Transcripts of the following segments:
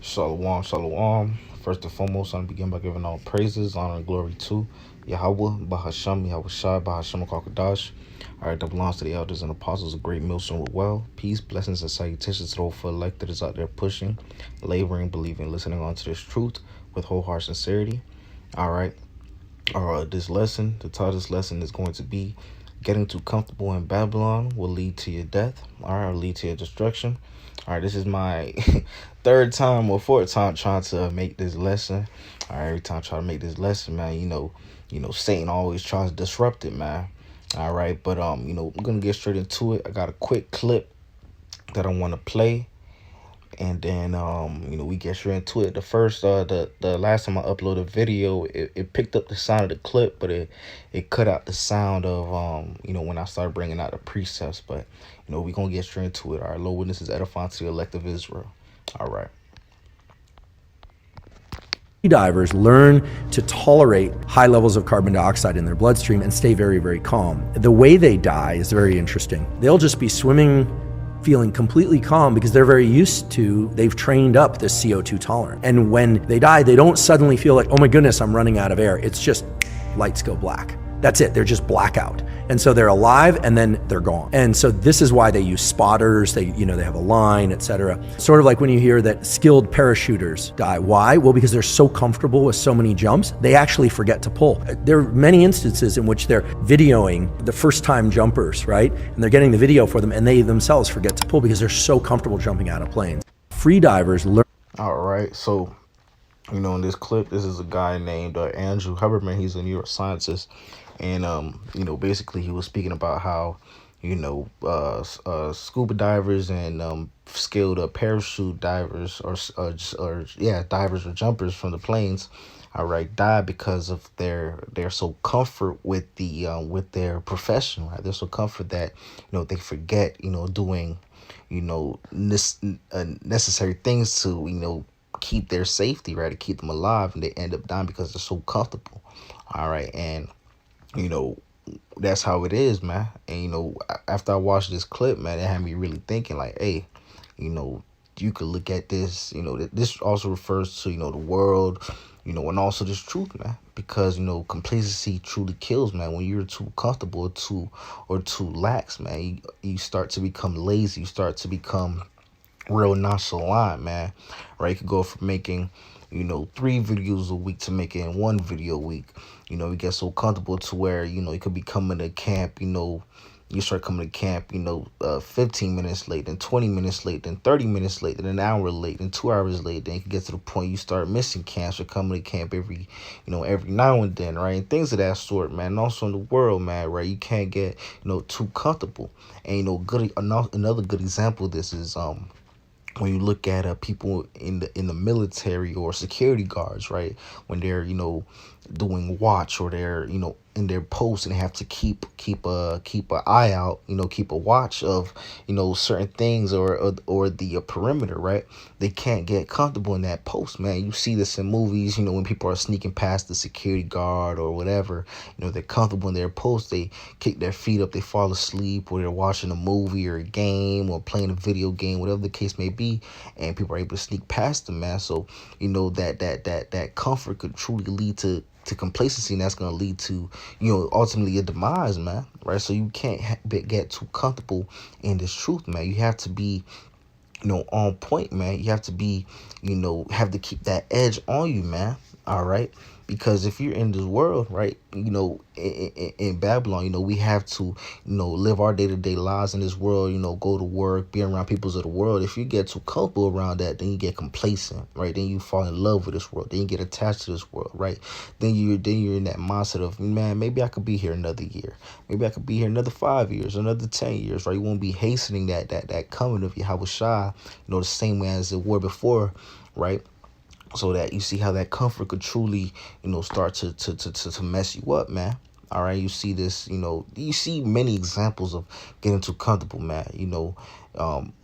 Shalom, shalom. First and foremost, I begin by giving all praises, honor, and glory to Yahweh, Bahasham, Yahweh Shai, Bahasham Kakadash. All right, that belongs to the elders and apostles of Great Millstone with well. Peace, blessings, and salutations to those for elect that is out there pushing, laboring, believing, listening on to this truth with whole heart sincerity. All right, the title of this lesson is going to be Getting Too Comfortable in Babylon Will Lead to Your Death. All right, will lead to your destruction. All right, this is my third time or fourth time trying to make this lesson. All right, every time I try to make this lesson, man, Satan always tries to disrupt it, man. All right, but I'm gonna get straight into it. I got a quick clip that I want to play, and then we get straight into it. The last time I uploaded a video, it picked up the sound of the clip, but it cut out the sound of when I started bringing out the precepts. But we gonna get straight into it. All right, Lord witnesses edifying to the elect of Israel. All right. Divers learn to tolerate high levels of carbon dioxide in their bloodstream and stay very, very calm. The way they die is very interesting. They'll just be swimming, feeling completely calm because they're very used to, they've trained up this CO2 tolerance. And when they die, they don't suddenly feel like, oh my goodness, I'm running out of air. It's just lights go black. That's it, they're just blackout. And so they're alive and then they're gone. And so this is why they use spotters, they have a line, etc. Sort of like when you hear that skilled parachuters die. Why? Well, because they're so comfortable with so many jumps, they actually forget to pull. There are many instances in which they're videoing the first time jumpers, right? And they're getting the video for them and they themselves forget to pull because they're so comfortable jumping out of planes. Free divers learn. All right, so in this clip, this is a guy named Andrew Huberman. He's a neuroscientist, and basically he was speaking about how scuba divers and skilled parachute divers divers or jumpers from the planes, all right, die because of their so comfort with their profession, right? They're so comfort that they forget doing necessary things to keep their safety, right, to keep them alive, and they end up dying because they're so comfortable. All right, and that's how it is, man. And after I watched this clip, man, it had me really thinking like, hey, you could look at this, this also refers to the world, and also this truth, man, because complacency truly kills, man. When you're too comfortable or too lax, man, you start to become lazy, you start to become real nonchalant, man, right? You could go from making 3 videos a week to making 1 video a week. You get so comfortable to where you could be coming to camp, you start coming to camp 15 minutes late, then 20 minutes late, then 30 minutes late, then an hour late, then 2 hours late. Then you can get to the point you start missing camps or coming to camp every now and then, right? And things of that sort, man. And also in the world, man, right, you can't get too comfortable. And another good example of this is when you look at people in the military or security guards, right, when they're doing watch, or they're in their post, and they have to keep an eye out, keep a watch of certain things, or the perimeter, right? They can't get comfortable in that post, man. You see this in movies, when people are sneaking past the security guard or whatever, they're comfortable in their post, they kick their feet up, they fall asleep, or they're watching a movie or a game or playing a video game, whatever the case may be, and people are able to sneak past them, man. So that comfort could truly lead to complacency, and that's going to lead to ultimately a demise, man, right? So you can't get too comfortable in this truth, man. You have to be on point, man. You have to be have to keep that edge on you, man. All right, because if you're in this world, right, in Babylon, we have to live our day-to-day lives in this world, go to work, be around peoples of the world. If you get too comfortable around that, then you get complacent, right? Then you fall in love with this world, then you get attached to this world, right? Then you're in that mindset of, man, maybe I could be here another year, maybe I could be here another 5 years, another 10 years, right? You won't be hastening that coming of Yahweh Shai, the same way as it were before, right? So that you see how that comfort could truly, start to mess you up, man. All right, you see this, you see many examples of getting too comfortable, man.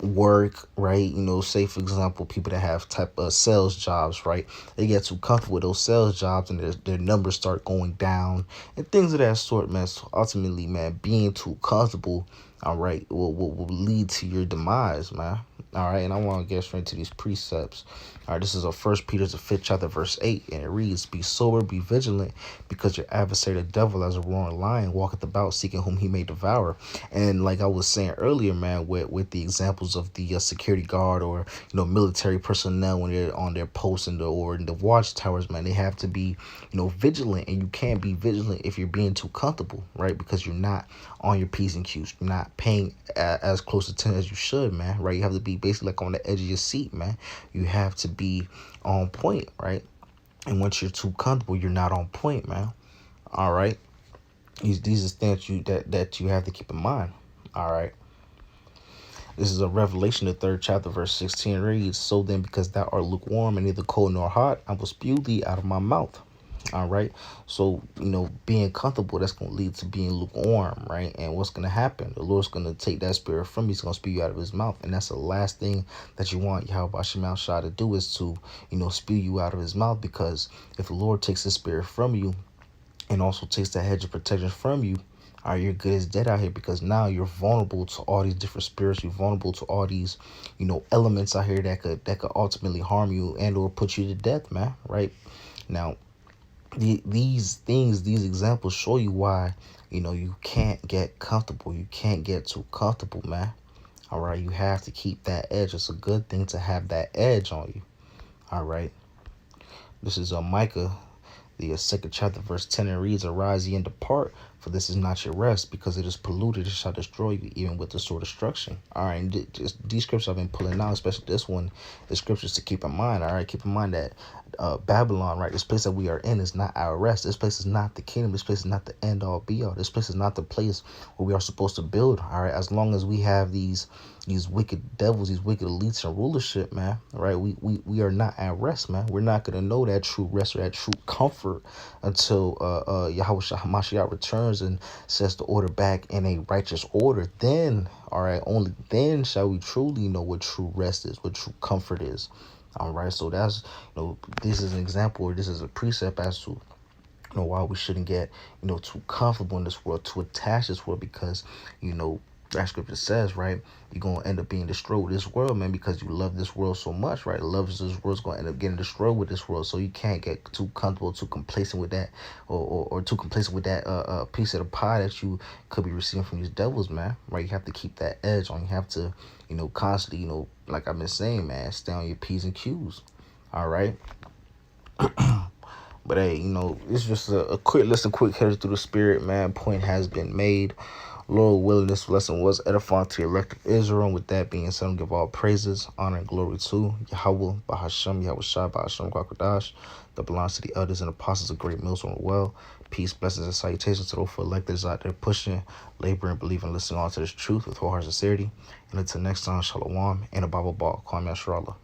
Work, right? Say for example, people that have type of sales jobs, right? They get too comfortable with those sales jobs, and their numbers start going down and things of that sort, man. So ultimately, man, being too comfortable, all right, will lead to your demise, man. All right, and I want to get straight into these precepts. All right, this is a First Peter, the 5th chapter, verse 8, and it reads, "Be sober, be vigilant, because your adversary, the devil, as a roaring lion, walketh about, seeking whom he may devour." And like I was saying earlier, man, with the examples of the security guard or military personnel when they're on their posts or in the watchtowers, man, they have to be vigilant, and you can't be vigilant if you're being too comfortable, right? Because you're not on your P's and Q's, you're not paying as close attention as you should, man, right? You have to be basically like on the edge of your seat, man. You have to be on point, right? And once you're too comfortable, you're not on point, man. All right. These are things that you have to keep in mind. All right. This is a Revelation, the 3rd chapter, verse 16 reads, "So then, because thou art lukewarm and neither cold nor hot, I will spew thee out of my mouth." All right. So, being comfortable, that's going to lead to being lukewarm, right? And what's going to happen? The Lord's going to take that spirit from you. He's going to spew you out of his mouth. And that's the last thing that you want Yahweh Shema Shah to do, is to, spew you out of his mouth. Because if the Lord takes his spirit from you and also takes that hedge of protection from you, all right, you're good as dead out here, because now you're vulnerable to all these different spirits. You're vulnerable to all these, elements out here that could ultimately harm you and or put you to death, man. Right now, these things, these examples show you why, you can't get comfortable. You can't get too comfortable, man. All right, you have to keep that edge. It's a good thing to have that edge on you. All right, this is Micah, the 2nd chapter, verse 10, and reads, "Arise ye and depart, for this is not your rest, because it is polluted, it shall destroy you, even with the sword of destruction." All right, and these scriptures I've been pulling out, especially this one, the scriptures to keep in mind. All right, keep in mind that Babylon, right, this place that we are in is not our rest. This place is not the kingdom. This place is not the end all be all. This place is not the place where we are supposed to build. All right, as long as we have these wicked devils, these wicked elites and rulership, man, right, we are not at rest, man. We're not gonna know that true rest or that true comfort until Yahweh Shah Hamashiach returns and sets the order back in a righteous order. Then, all right, only then shall we truly know what true rest is, what true comfort is. All right, so that's, this is an example, or this is a precept as to, why we shouldn't get, too comfortable in this world, too attached to this world, because, that scripture says, right, you're going to end up being destroyed with this world, man, because you love this world so much, right? Love this world's going to end up getting destroyed with this world. So you can't get too comfortable, too complacent with that, or too complacent with that piece of the pie that you could be receiving from these devils, man, right? You have to keep that edge on. You have to, constantly, like I've been saying, man, stay on your P's and Q's. All right. But hey, it's just a quick listen, quick header through the spirit, man. Point has been made. Lord willing, this lesson was edifying to the elect of Israel. And with that being said, I give all praises, honor, and glory to Yahweh, Bahasham, Yahweh Shai, Bahasham, Kwakadash, that belongs to the elders and apostles of Great Mills on the well. Peace, blessings, and salutations to those for electors out there pushing, laboring, believing, listening on to this truth with whole heart sincerity. And until next time, Shalom, and a Bible ball. Kwame Ashrallah.